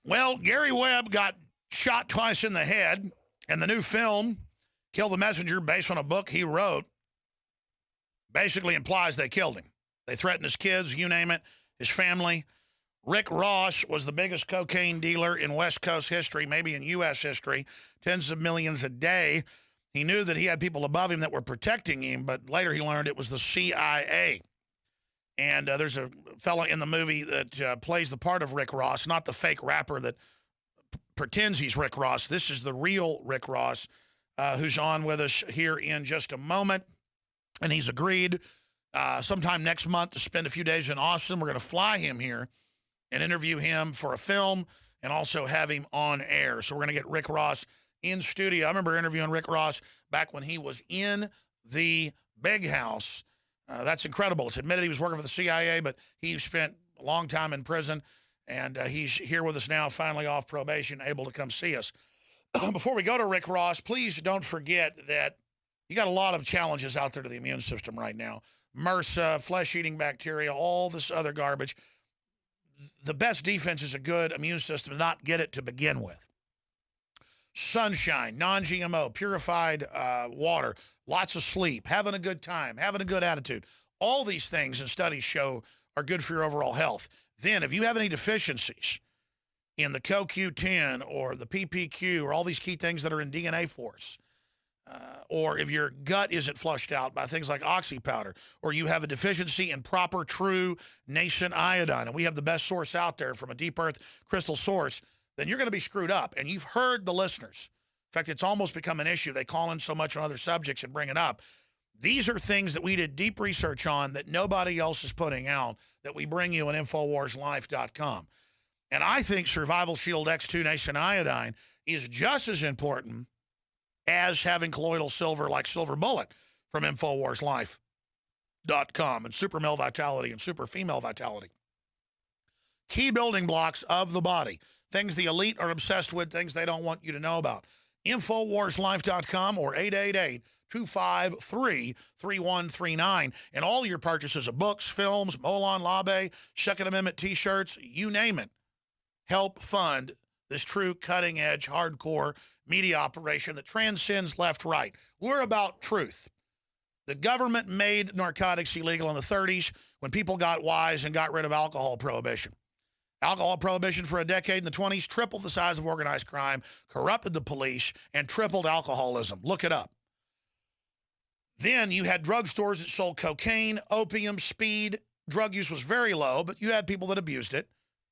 Well, Gary Webb got shot twice in the head, and the new film, Kill the Messenger, based on a book he wrote, basically implies they killed him. They threatened his kids, you name it, his family. Rick Ross was the biggest cocaine dealer in West Coast history, maybe in U.S. history, tens of millions a day. He knew that he had people above him that were protecting him, but later he learned it was the CIA. And there's a fella in the movie that plays the part of Rick Ross, not the fake rapper that pretends he's Rick Ross. This is the real Rick Ross, who's on with us here in just a moment. And he's agreed sometime next month to spend a few days in Austin. We're going to fly him here and interview him for a film and also have him on air. So we're going to get Rick Ross in studio. I remember interviewing Rick Ross back when he was in the big house. That's incredible. It's admitted he was working for the CIA, but he spent a long time in prison, and he's here with us now, finally off probation, able to come see us. Before we go to Rick Ross, please don't forget that you got a lot of challenges out there to the immune system right now. MRSA, flesh-eating bacteria, all this other garbage. The best defense is a good immune system, not get it to begin with. Sunshine, non-GMO, purified water, lots of sleep, having a good time, having a good attitude. All these things, and studies show, are good for your overall health. Then, if you have any deficiencies in the CoQ10 or the PPQ or all these key things that are in DNA Force, or if your gut isn't flushed out by things like oxy powder, or you have a deficiency in proper, true, nascent iodine, and we have the best source out there from a deep earth crystal source, then you're going to be screwed up. And you've heard the listeners. In fact, it's almost become an issue. They call in so much on other subjects and bring it up. These are things that we did deep research on that nobody else is putting out, that we bring you on InfoWarsLife.com. And I think Survival Shield X2 Nascent Iodine is just as important as having colloidal silver like Silver Bullet from InfoWarsLife.com and Super Male Vitality and Super Female Vitality. Key building blocks of the body. Things the elite are obsessed with, things they don't want you to know about. InfoWarsLife.com or 888-253-3139. And all your purchases of books, films, Molon Labe, Second Amendment T-shirts, you name it, help fund this true cutting-edge, hardcore media operation that transcends left-right. We're about truth. The government made narcotics illegal in the 30s when people got wise and got rid of alcohol prohibition. Alcohol prohibition for a decade in the 20s tripled the size of organized crime, corrupted the police, and tripled alcoholism. Look it up. Then you had drugstores that sold cocaine, opium, speed. Drug use was very low, but you had people that abused it.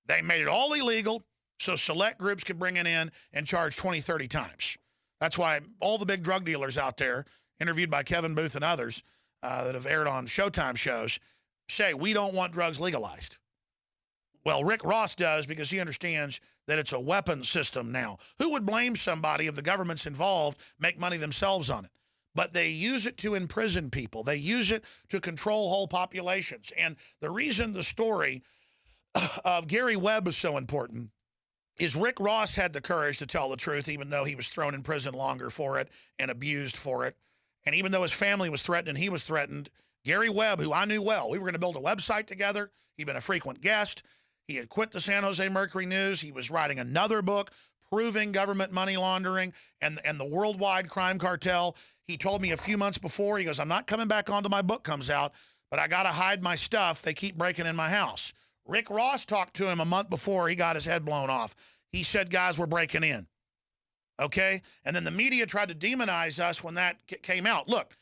They made it all illegal so select groups could bring it in and charge 20, 30 times. That's why all the big drug dealers out there, interviewed by Kevin Booth and others that have aired on Showtime shows, say, we don't want drugs legalized. Well, Rick Ross does because he understands that it's a weapon system now. Who would blame somebody if the government's involved, make money themselves on it? But they use it to imprison people. They use it to control whole populations. And the reason the story of Gary Webb is so important is Rick Ross had the courage to tell the truth, even though he was thrown in prison longer for it and abused for it. And even though his family was threatened and he was threatened, Gary Webb, who I knew well, we were going to build a website together. He'd been a frequent guest. He had quit the San Jose Mercury News. He was writing another book proving government money laundering and the worldwide crime cartel. He told me a few months before, he goes, I'm not coming back on till my book comes out, but I got to hide my stuff. They keep breaking in my house. Rick Ross talked to him a month before he got his head blown off. He said guys were breaking in. Okay? And then the media tried to demonize us when that came out. Look,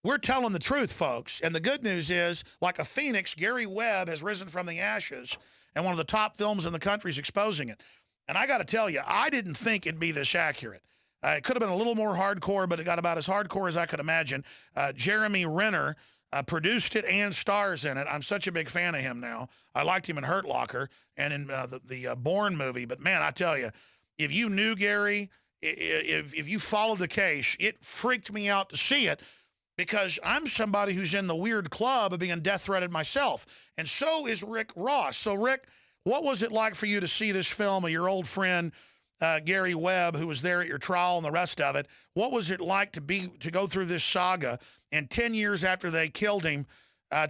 we're telling the truth, folks. And the good news is, like a phoenix, Gary Webb has risen from the ashes, and one of the top films in the country is exposing it. And I got to tell you, I didn't think it'd be this accurate. It could have been a little more hardcore, but it got about as hardcore as I could imagine. Jeremy Renner produced it and stars in it. I'm such a big fan of him now. I liked him in Hurt Locker and in the Bourne movie. But, man, I tell you, if you knew Gary, if you followed the case, it freaked me out to see it because I'm somebody who's in the weird club of being death threatened myself. And so is Rick Ross. So, Rick, what was it like for you to see this film of your old friend Gary Webb, who was there at your trial and the rest of it? What was it like to go through this saga and 10 years after they killed him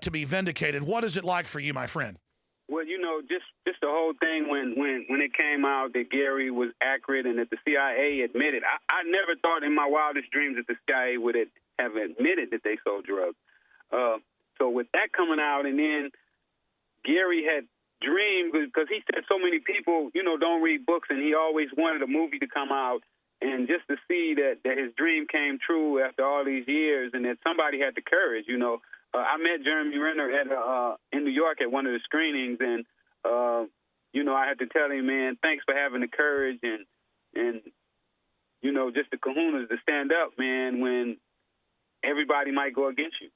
to be vindicated? What is it like for you, my friend? Well, just the whole thing when it came out that Gary was accurate and that the CIA admitted. I never thought in my wildest dreams that the CIA would have admitted that they sold drugs. So with that coming out, and then Gary had dreamed, because he said so many people, don't read books, and he always wanted a movie to come out. And just to see that his dream came true after all these years, and that somebody had the courage, I met Jeremy Renner in New York at one of the screenings, and I had to tell him, man, thanks for having the courage and just the kahunas to stand up, man, when everybody might go against you.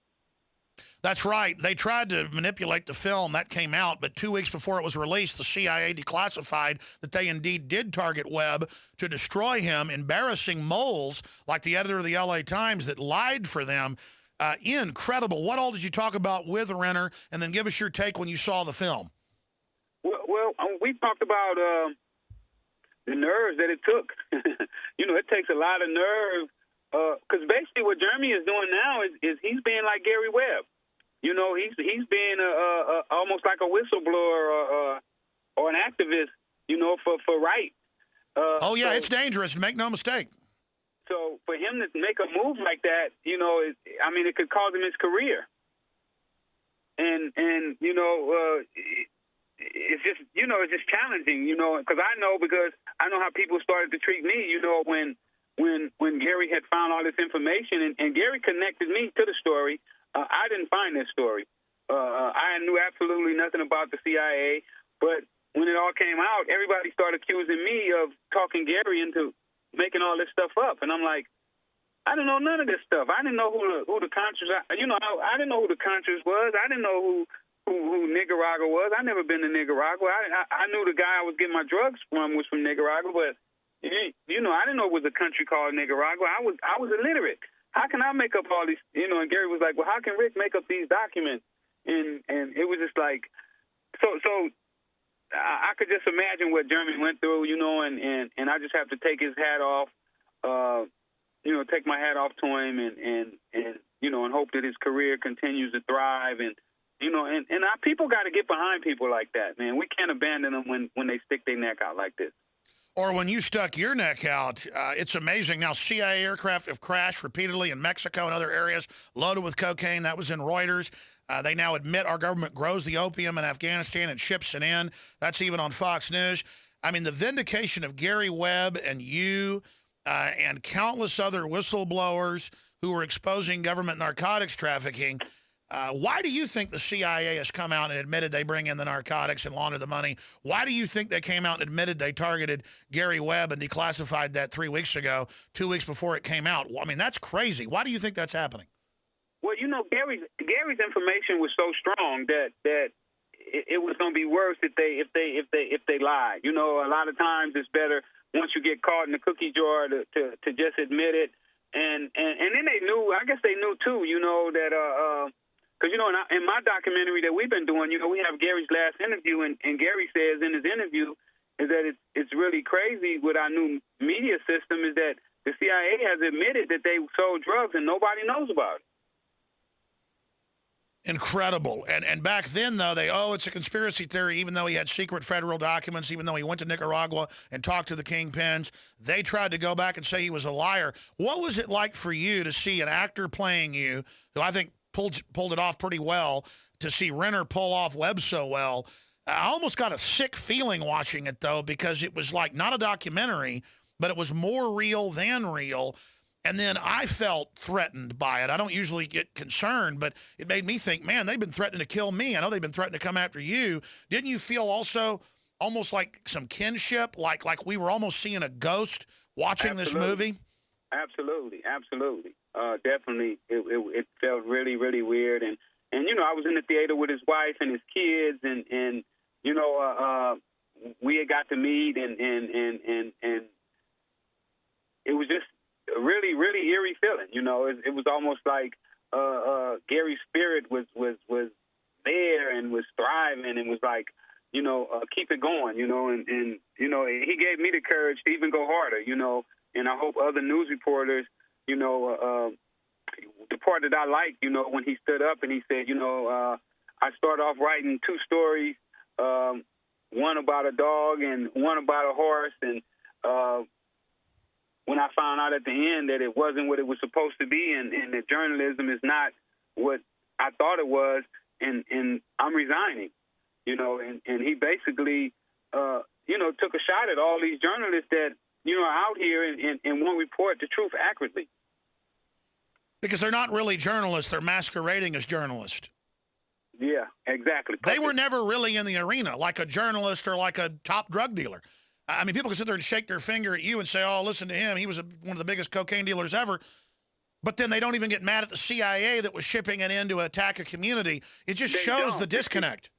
That's right. They tried to manipulate the film. That came out, but 2 weeks before it was released, the CIA declassified that they indeed did target Webb to destroy him, embarrassing moles like the editor of the LA Times that lied for them. Incredible. What all did you talk about with Renner? And then give us your take when you saw the film. Well, we talked about the nerves that it took. It takes a lot of nerve. Because basically what Jeremy is doing now is he's being like Gary Webb. He's being almost like a whistleblower or an activist, for right. It's dangerous. Make no mistake. So for him to make a move like that, it could cost him his career. And it's just challenging, because I know how people started to treat me, when Gary had found all this information, and Gary connected me to the story. I didn't find this story. I knew absolutely nothing about the CIA, but when it all came out, everybody started accusing me of talking Gary into making all this stuff up, and I'm like, I didn't know none of this stuff. I didn't know who the Contras. I didn't know who the Contras was. I didn't know who Nicaragua was. I never been to Nicaragua. I knew the guy I was getting my drugs from was from Nicaragua, but I didn't know it was a country called Nicaragua. I was illiterate. How can I make up all these? And Gary was like, well, how can Rick make up these documents? And it was just like, so I could just imagine what Jeremy went through, and I just have to take his hat off, take my hat off to him, and hope that his career continues to thrive, and our people got to get behind people like that, man. We can't abandon them when they stick their neck out like this. Or when you stuck your neck out. It's amazing. Now, CIA aircraft have crashed repeatedly in Mexico and other areas loaded with cocaine. That was in Reuters. They now admit our government grows the opium in Afghanistan and ships it in. That's even on Fox News. I mean, the vindication of Gary Webb and you and countless other whistleblowers who were exposing government narcotics trafficking. Why do you think the CIA has come out and admitted they bring in the narcotics and launder the money? Why do you think they came out and admitted they targeted Gary Webb and declassified that 3 weeks ago, 2 weeks before it came out? I mean, that's crazy. Why do you think that's happening? Well, Gary's information was so strong that it was going to be worse if they lied. A lot of times it's better once you get caught in the cookie jar to just admit it. And then they knew. I guess they knew too. That. Because, in my documentary that we've been doing, we have Gary's last interview, and Gary says in his interview is that it's really crazy with our new media system is that the CIA has admitted that they sold drugs and nobody knows about it. Incredible. And back then, though, it's a conspiracy theory, even though he had secret federal documents, even though he went to Nicaragua and talked to the kingpins. They tried to go back and say he was a liar. What was it like for you to see an actor playing you, who I think pulled it off pretty well, to see Renner pull off Webb so well? I almost got a sick feeling watching it, though, because it was like not a documentary, but it was more real than real. And then I felt threatened by it. I don't usually get concerned, but it made me think, man, they've been threatening to kill me. I know they've been threatening to come after you. Didn't you feel also almost like some kinship, like we were almost seeing a ghost watching this movie? Absolutely. Definitely. It felt really, really weird. And I was in the theater with his wife and his kids, and we had got to meet, and it was just a really, really eerie feeling. It was almost like Gary's spirit was there and was thriving and was like, keep it going, and he gave me the courage to even go harder, and I hope other news reporters, the part that I liked, when he stood up and he said, I started off writing 2 stories one about a dog and one about a horse. And when I found out at the end that it wasn't what it was supposed to be, and that journalism is not what I thought it was, and I'm resigning, and he basically, took a shot at all these journalists that, are out here and won't report the truth accurately. Because they're not really journalists. They're masquerading as journalists. Yeah, exactly. They were never really in the arena like a journalist or like a top drug dealer. I mean, people can sit there and shake their finger at you and say, oh, listen to him. He was one of the biggest cocaine dealers ever. But then they don't even get mad at the CIA that was shipping it in to attack a community. It just shows the disconnect.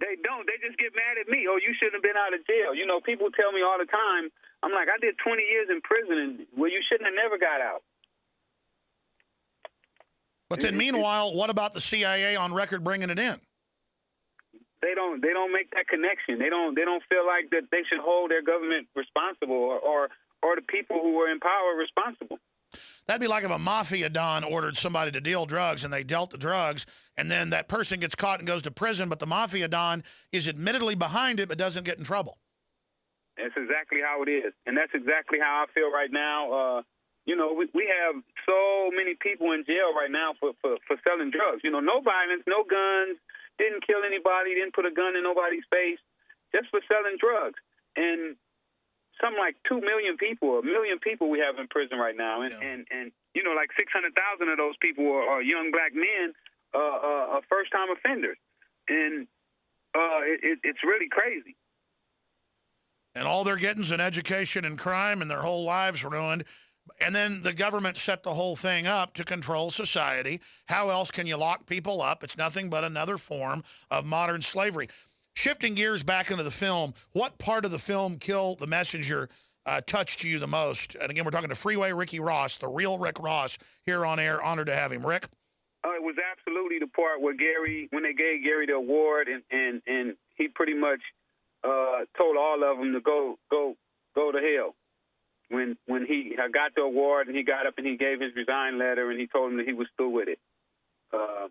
They don't. They just get mad at me. Oh, you shouldn't have been out of jail. People tell me all the time, I'm like, I did 20 years in prison, and you shouldn't have never got out. But then meanwhile, what about the CIA on record bringing it in? They don't make that connection. They don't feel like that they should hold their government responsible or the people who were in power responsible. That'd be like if a mafia don ordered somebody to deal drugs and they dealt the drugs, and then that person gets caught and goes to prison, but the mafia don is admittedly behind it but doesn't get in trouble. That's exactly how it is, and that's exactly how I feel right now. We have so many people in jail right now for selling drugs. No violence, no guns, didn't kill anybody, didn't put a gun in nobody's face, just for selling drugs. And something like 2 million people, 1 million people we have in prison right now. And like 600,000 of those people are young black men, first-time offenders. And it's really crazy. And all they're getting is an education in crime, and their whole lives ruined. And then the government set the whole thing up to control society. How else can you lock people up? It's nothing but another form of modern slavery. Shifting gears back into the film, what part of the film, Kill the Messenger, touched you the most? And again, we're talking to Freeway Ricky Ross, the real Rick Ross, here on air. Honored to have him. Rick? It was absolutely the part where when they gave Gary the award, and he pretty much told all of them to go to hell. When he got the award and he got up and he gave his resign letter and he told them that he was through with it. I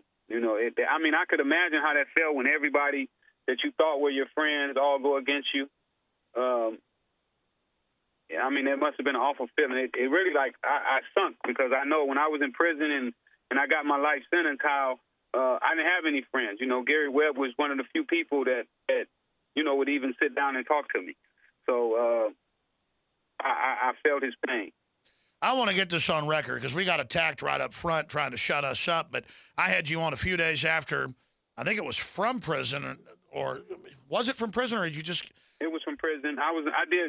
could imagine how that felt when everybody that you thought were your friends all go against you. That must have been an awful feeling. It really, I sunk, because I know when I was in prison and I got my life sentence, how I didn't have any friends. Gary Webb was one of the few people that would even sit down and talk to me. So I felt his pain. I want to get this on record because we got attacked right up front trying to shut us up. But I had you on a few days after, I think it was from prison, or was it from prison, or did you just? It was from prison.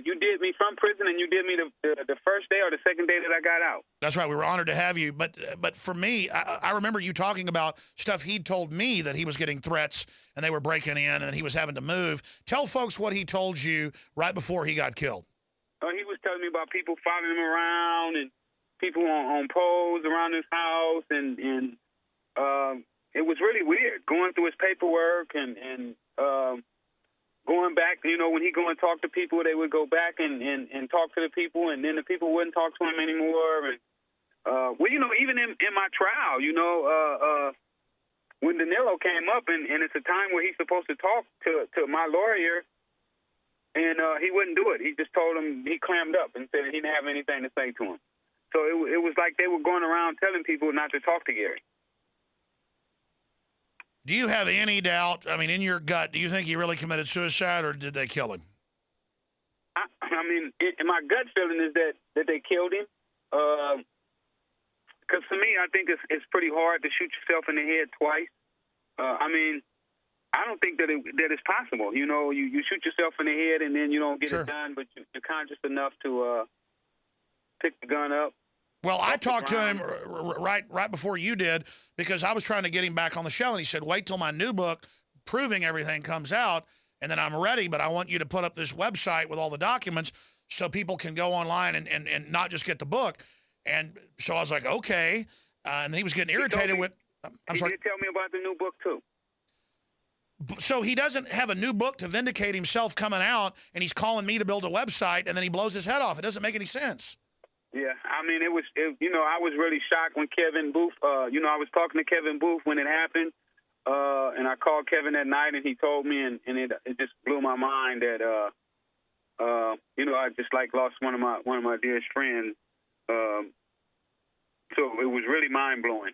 You did me from prison, and you did me the first day or the second day that I got out. That's right. We were honored to have you. But for me, I remember you talking about stuff he'd told me, that he was getting threats and they were breaking in and he was having to move. Tell folks what he told you right before he got killed. He was telling me about people following him around and people on poles around his house, and it was really weird going through his paperwork and going back. When he go and talk to people, they would go back and talk to the people, and then the people wouldn't talk to him anymore. And even in my trial, when Danilo came up, and it's a time where he's supposed to talk to my lawyer. And he wouldn't do it. He just told him, he clammed up and said he didn't have anything to say to him. So it was like they were going around telling people not to talk to Gary. Do you have any doubt, in your gut, do you think he really committed suicide, or did they kill him? My gut feeling is that they killed him. Because for me, I think it's pretty hard to shoot yourself in the head twice. I don't think that it's possible. You shoot yourself in the head and then you don't get it done, but you're conscious enough to pick the gun up. Well, I talked to him right before you did, because I was trying to get him back on the show, and he said, wait till my new book, Proving Everything, comes out, and then I'm ready, but I want you to put up this website with all the documents so people can go online and not just get the book. And so I was like, okay. And then he was getting irritated with... He did tell me about the new book, too. So he doesn't have a new book to vindicate himself coming out, and he's calling me to build a website, and then he blows his head off. It doesn't make any sense. Yeah, I was really shocked when Kevin Booth, I was talking to Kevin Booth when it happened. and I called Kevin that night, and he told me, and it just blew my mind that I just lost one of my dearest friends. So it was really mind blowing.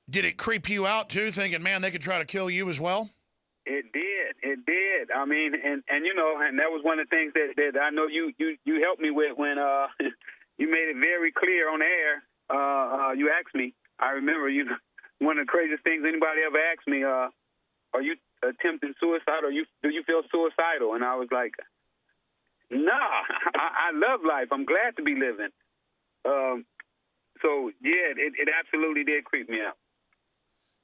Did it creep you out too, thinking, man, they could try to kill you as well? It did. I mean, and that was one of the things that I know you helped me with when you made it very clear on air. You asked me. I remember one of the craziest things anybody ever asked me. Are you attempting suicide, or do you feel suicidal? And I was like, nah, I love life. I'm glad to be living. So yeah, it absolutely did creep me out.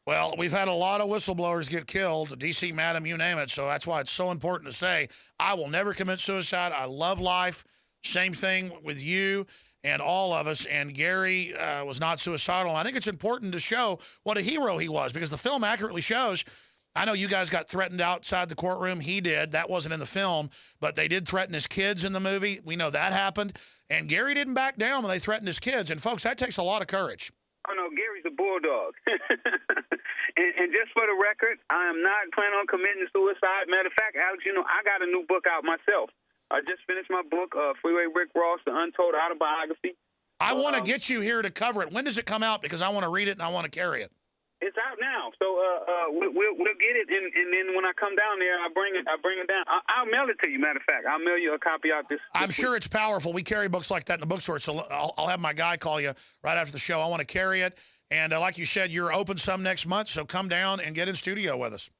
Well, we've had a lot of whistleblowers get killed, D.C. Madam, you name it. So that's why it's so important to say, I will never commit suicide. I love life. Same thing with you and all of us. And Gary was not suicidal. And I think it's important to show what a hero he was, because the film accurately shows. I know you guys got threatened outside the courtroom. He did. That wasn't in the film, but they did threaten his kids in the movie. We know that happened. And Gary didn't back down when they threatened his kids. And, folks, that takes a lot of courage. Oh, no, Gary's a bulldog. and just for the record, I am not planning on committing suicide. Matter of fact, Alex, I got a new book out myself. I just finished my book, Freeway Rick Ross, The Untold Autobiography. I want to get you here to cover it. When does it come out? Because I want to read it and I want to carry it. It's out now, so we'll get it, and then when I come down there, I bring it down. I'll mail it to you. Matter of fact, I'll mail you a copy out this. I'm sure it's powerful. We carry books like that in the bookstore, so I'll have my guy call you right after the show. I want to carry it, and like you said, you're open some next month, so come down and get in studio with us.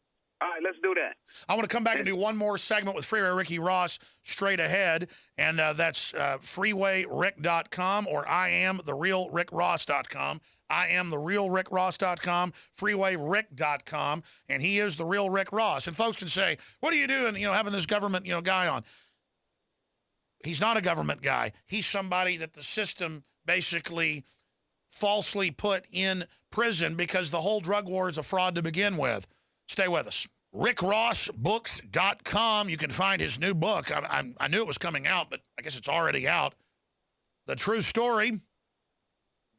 All right, let's do that. I want to come back and do one more segment with Freeway Ricky Ross straight ahead, and that's freewayrick.com or IamTheRealRickRoss.com. IamTheRealRickRoss.com, freewayrick.com, and he is the real Rick Ross. And folks can say, what are you doing, having this government, guy on? He's not a government guy. He's somebody that the system basically falsely put in prison because the whole drug war is a fraud to begin with. Stay with us. RickRossBooks.com. You can find his new book. I knew it was coming out, but I guess it's already out. The True Story.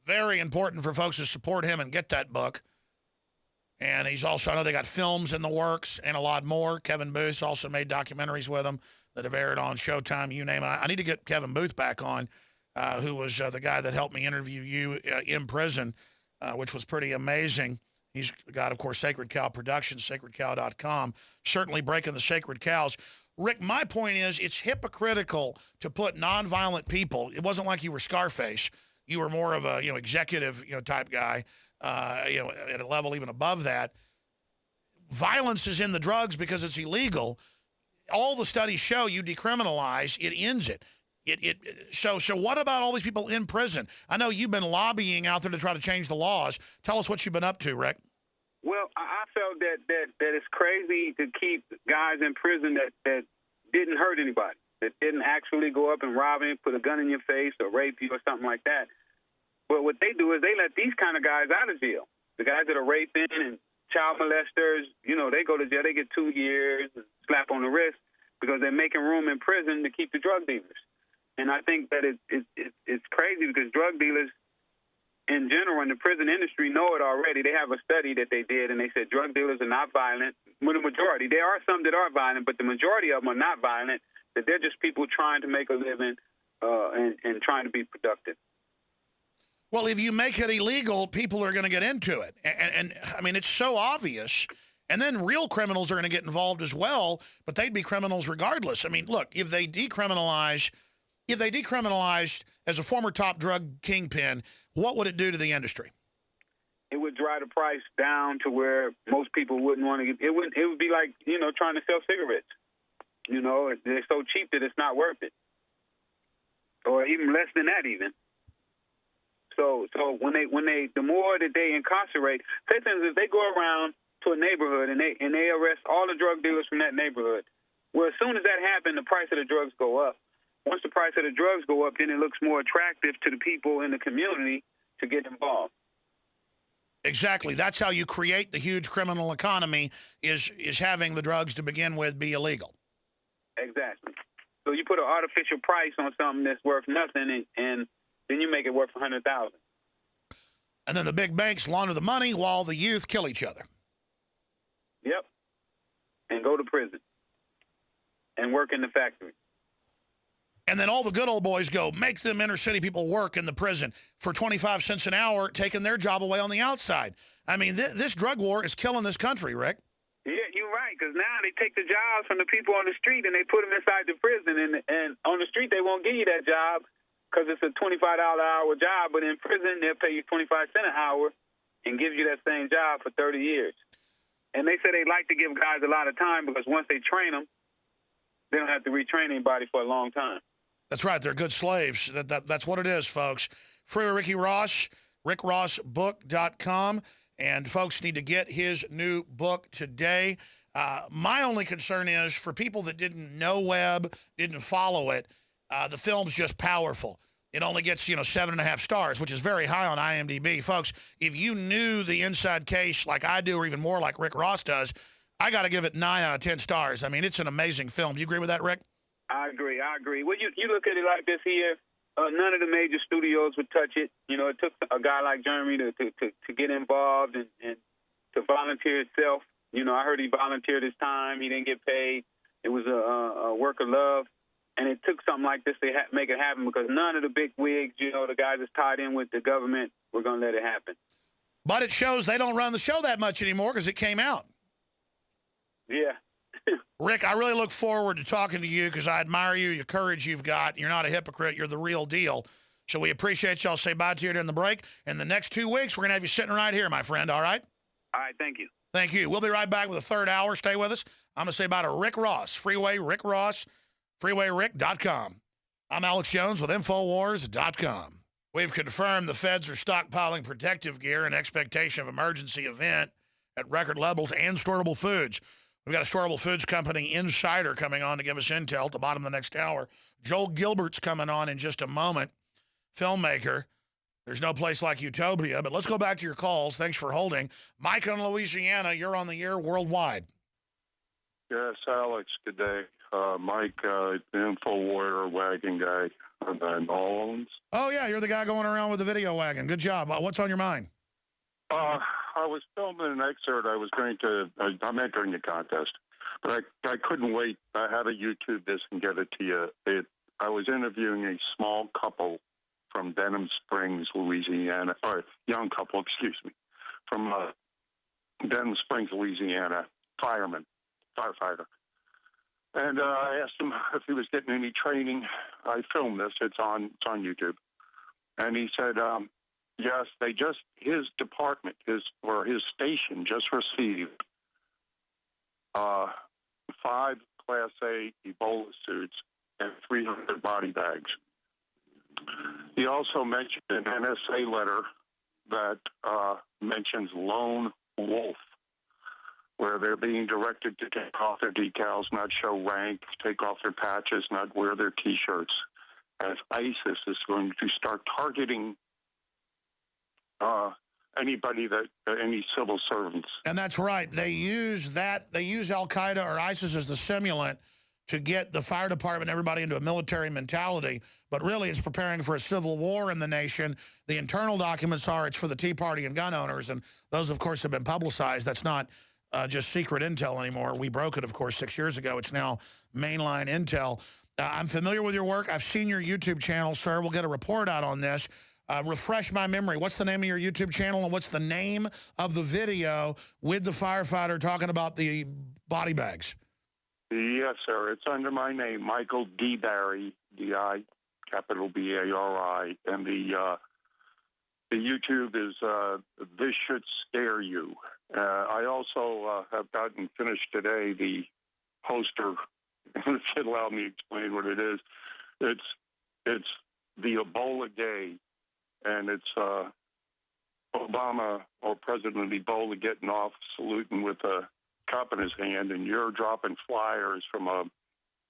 Very important for folks to support him and get that book. And he's also, I know they got films in the works and a lot more. Kevin Booth's also made documentaries with him that have aired on Showtime, you name it. I need to get Kevin Booth back on, who was the guy that helped me interview you in prison, which was pretty amazing. He's got, of course, Sacred Cow Productions, sacredcow.com, certainly breaking the sacred cows. Rick, my point is it's hypocritical to put nonviolent people. It wasn't like you were Scarface. You were more of a, executive, type guy, at a level even above that. Violence is in the drugs because it's illegal. All the studies show you decriminalize, it ends it. So what about all these people in prison? I know you've been lobbying out there to try to change the laws. Tell us what you've been up to, Rick. Well, I felt that it's crazy to keep guys in prison that didn't hurt anybody, that didn't actually go up and rob you, put a gun in your face, or rape you, or something like that. But what they do is they let these kind of guys out of jail. The guys that are raping and child molesters, they go to jail. They get 2 years, slap on the wrist, because they're making room in prison to keep the drug dealers. And I think that it's crazy because drug dealers in general in the prison industry know it already. They have a study that they did, and they said drug dealers are not violent. Well, the majority. There are some that are violent, but the majority of them are not violent, that they're just people trying to make a living and trying to be productive. Well, if you make it illegal, people are going to get into it. And I mean, it's so obvious. And then real criminals are going to get involved as well, but they'd be criminals regardless. I mean, look, if they decriminalized as a former top drug kingpin, what would it do to the industry? It would drive the price down to where most people wouldn't want to get. It would be like, trying to sell cigarettes. They're so cheap that it's not worth it. Or even less than that even. So when they the more that they incarcerate, say for instance, if they go around to a neighborhood and they arrest all the drug dealers from that neighborhood, well, as soon as that happens, the price of the drugs go up. Once the price of the drugs go up, then it looks more attractive to the people in the community to get involved. Exactly. That's how you create the huge criminal economy, is having the drugs to begin with be illegal. Exactly. So you put an artificial price on something that's worth nothing, and then you make it worth $100,000. And then the big banks launder the money while the youth kill each other. Yep. And go to prison and work in the factory. And then all the good old boys go, make them inner city people work in the prison for 25 cents an hour, taking their job away on the outside. I mean, this drug war is killing this country, Rick. Yeah, you're right, because now they take the jobs from the people on the street and they put them inside the prison. And on the street, they won't give you that job because it's a $25 an hour job. But in prison, they'll pay you 25 cents an hour and give you that same job for 30 years. And they say they like to give guys a lot of time because once they train them, they don't have to retrain anybody for a long time. That's right. They're good slaves. That's what it is, folks. Freeway Ricky Ross, rickrossbook.com. And folks need to get his new book today. My only concern is for people that didn't know Webb, didn't follow it, the film's just powerful. It only gets, 7.5 stars, which is very high on IMDb. Folks, if you knew the inside case like I do or even more like Rick Ross does, I got to give it 9 out of 10 stars. I mean, it's an amazing film. Do you agree with that, Rick? I agree. Well, you look at it like this here. None of the major studios would touch it. It took a guy like Jeremy to get involved and to volunteer himself. I heard he volunteered his time. He didn't get paid. It was a work of love. And it took something like this to make it happen because none of the big wigs, the guys that's tied in with the government, were going to let it happen. But it shows they don't run the show that much anymore because it came out. Yeah. Rick, I really look forward to talking to you because I admire you, your courage you've got. You're not a hypocrite. You're the real deal. So we appreciate you. I'll say bye to you during the break. In the next 2 weeks, we're going to have you sitting right here, my friend, all right? All right, thank you. Thank you. We'll be right back with a third hour. Stay with us. I'm going to say bye to Rick Ross, Freeway Rick Ross, freewayrick.com. I'm Alex Jones with Infowars.com. We've confirmed the feds are stockpiling protective gear in expectation of emergency event at record levels and storable foods. We've got a storable foods company insider coming on to give us intel at the bottom of the next hour. Joel Gilbert's coming on in just a moment, filmmaker. There's no place like Utopia, but let's go back to your calls. Thanks for holding. Mike in Louisiana, you're on the air worldwide. Yes, Alex, good day. Mike, info warrior wagon guy in New Orleans. Oh, yeah, you're the guy going around with the video wagon. Good job. What's on your mind? I was filming an excerpt. I'm entering the contest, but I couldn't wait. I had to YouTube this and get it to you. I was interviewing a small couple from Denham Springs, Louisiana, or young couple, excuse me, from Denham Springs, Louisiana, firefighter. And I asked him if he was getting any training. I filmed this. It's on YouTube. And he said, yes, his department, his station just received 5 Class A Ebola suits and 300 body bags. He also mentioned an NSA letter that mentions lone wolf, where they're being directed to take off their decals, not show rank, take off their patches, not wear their T-shirts, as ISIS is going to start targeting any civil servants. And that's right. They use Al-Qaeda or ISIS as the simulant to get the fire department and everybody into a military mentality. But really, it's preparing for a civil war in the nation. The internal documents are it's for the Tea Party and gun owners, and those, of course, have been publicized. That's not just secret intel anymore. We broke it, of course, 6 years ago. It's now mainline intel. I'm familiar with your work. I've seen your YouTube channel, sir. We'll get a report out on this. Refresh my memory. What's the name of your YouTube channel, and what's the name of the video with the firefighter talking about the body bags? Yes, sir. It's under my name, Michael D. Barry, D-I, capital B-A-R-I. And the YouTube is This Should Scare You. I also have gotten finished today the poster. If it allow me to explain what it is. It's the Ebola Day, and it's Obama or President Ebola getting off, saluting with a cup in his hand, and you're dropping flyers from a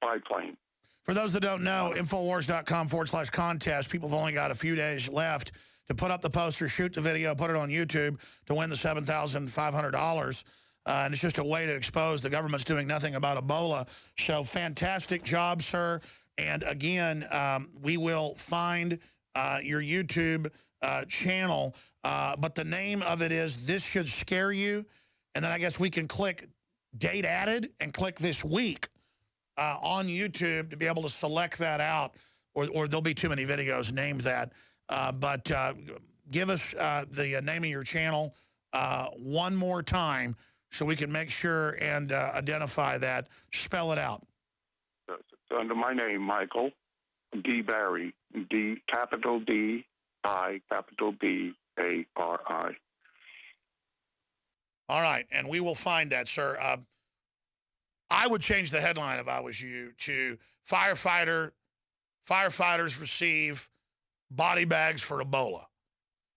biplane. For those that don't know, Infowars.com/contest, people have only got a few days left to put up the poster, shoot the video, put it on YouTube to win the $7,500. And it's just a way to expose the government's doing nothing about Ebola. So fantastic job, sir. And again, we will find your YouTube channel But the name of it is This Should Scare You. And then I guess we can click date added and click this week on YouTube to be able to select that out. Or there'll be too many videos named that. But give us the name of your channel one more time so we can make sure and identify that. Spell it out. Under my name, Michael D. Barry, D, capital D, I, capital B, A-R-I. All right, and we will find that, sir. I would change the headline if I was you to Firefighters receive body bags for Ebola.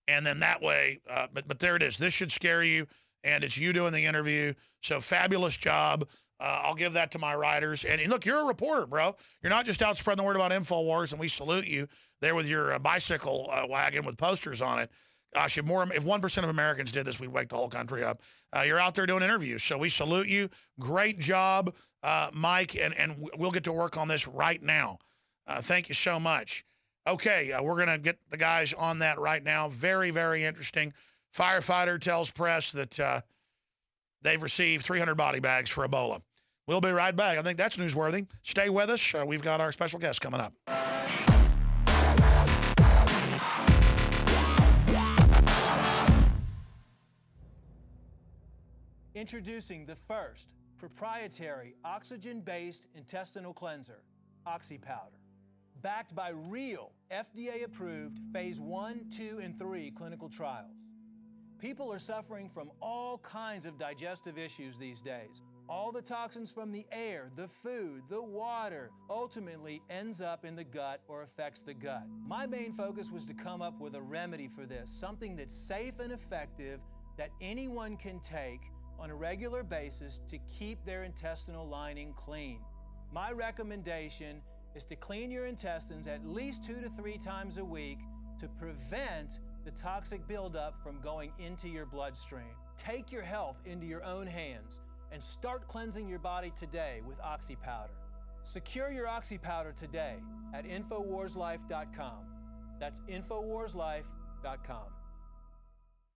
And then that way, but there it is. This should scare you, and it's you doing the interview. So fabulous job. I'll give that to my writers. And look, you're a reporter, bro. You're not just out spreading the word about InfoWars, and we salute you there with your bicycle wagon with posters on it. Gosh, if 1% of Americans did this, we'd wake the whole country up. You're out there doing interviews, so we salute you. Great job, Mike, and we'll get to work on this right now. Thank you so much. Okay, we're going to get the guys on that right now. Very, very interesting. Firefighter tells press that they've received 300 body bags for Ebola. We'll be right back. I think that's newsworthy. Stay with us. We've got our special guest coming up. Introducing the first proprietary oxygen-based intestinal cleanser, OxyPowder. Backed by real FDA-approved phase 1, 2, and 3 clinical trials. People are suffering from all kinds of digestive issues these days. All the toxins from the air, the food, the water, ultimately ends up in the gut or affects the gut. My main focus was to come up with a remedy for this, something that's safe and effective that anyone can take on a regular basis to keep their intestinal lining clean. My recommendation is to clean your intestines at least 2 to 3 times a week to prevent the toxic buildup from going into your bloodstream. Take your health into your own hands and start cleansing your body today with OxyPowder. Secure your OxyPowder today at InfoWarsLife.com. That's InfoWarsLife.com.